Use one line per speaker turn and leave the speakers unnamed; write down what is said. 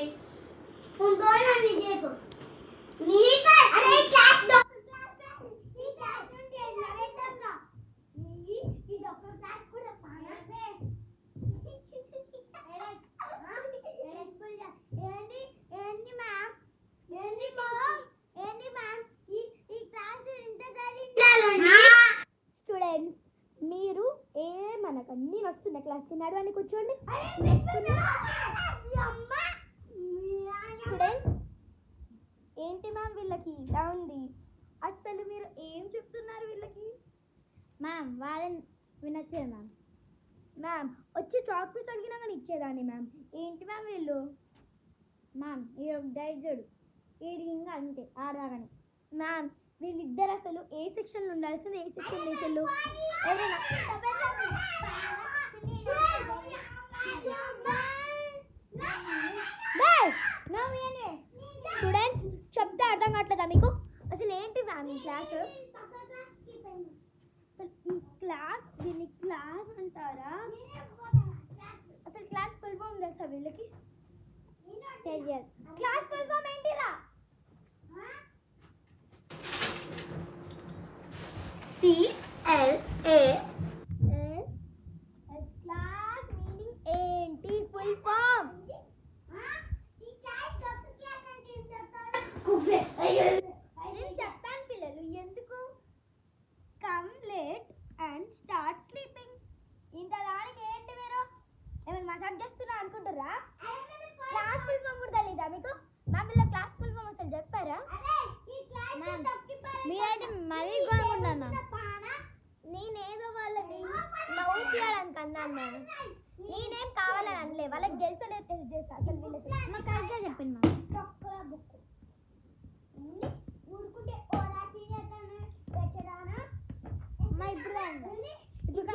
उनको ना नहीं देखो नहीं सर अरे क्लास डॉक्टर क्लास ये क्लास నుండి నరేంద్ర ఈ डॉक्टर क्लास కూడా పానపే ఏంటి ఏంటి మ్యామ్ ఏంటి మ్యామ్ ఈ క్లాస్ ఇంత జరిగింది స్టూడెంట్స్ మీరు ఏమనకండి నేను వస్తున్నా క్లాస్కి నడవని కూర్చోండి స్టూడెంట్స్ ఏంటి మ్యామ్ వీళ్ళకి ఇలా ఉంది అసలు మీరు ఏం చెప్తున్నారు వీళ్ళకి మ్యామ్ వాళ్ళని వినొచ్చేది మ్యామ్ వచ్చి చాక్ పీస్ అడిగినా కానీ ఇచ్చేదాన్ని మ్యామ్ ఏంటి మ్యామ్ వీళ్ళు మ్యామ్ ఈ డైజుడు ఈడి ఇంకా అంతే ఆడదాగానే మ్యామ్ వీళ్ళిద్దరు అసలు ఏ సెక్షన్లో ఉండాల్సింది ఏ సెక్షన్ వేసారు ఎవరైనా స్టూడెంట్స్ చెప్తే అర్థం కావట్లేదా మీకు అసలు ఏంటి మ్యామ్ ఈ క్లాస్ ఈ క్లాస్ దీన్ని క్లాస్ అంటారా అసలు క్లాస్ ఫుల్ ఫామ్ తెలుసా వీళ్ళకి తెలియదు క్లాస్ ఫుల్ ఫామ్ ఏంటిరా CLA క్లాస్ మీనింగ్ ఏంటి ఫుల్ ఫామ్ నేను చెప్తాను పిల్లలు ఎందుకు come late and start sleeping ఇంత దానికి ఏంటి మీరు ఏమైనా మసాజ్ చేస్తున్నా అనుకుంటుర్రా క్లాస్ ఫుల్ ఫామ్ కూడా తెలీదా మీకు మ్యామ్ వీళ్ళ క్లాస్ ఫుల్ ఫామ్ అసలు చెప్పారా మీరైతే మరీ బాగున్నా నేనేదో వాళ్ళని లవ్ చేయడానికి అన్నాను మ్యామ్ నేనేం కావాలని అనలే వాళ్ళకి తెలుసనే టెస్ట్ చేస్తా అసలు వీళ్ళకి మాకు కలిసే చెప్పింది మ్యామ్ బుక్ ఊరుకుంటే ఓరా సీనియర్ మా ఇప్పుడు ఇప్పుడు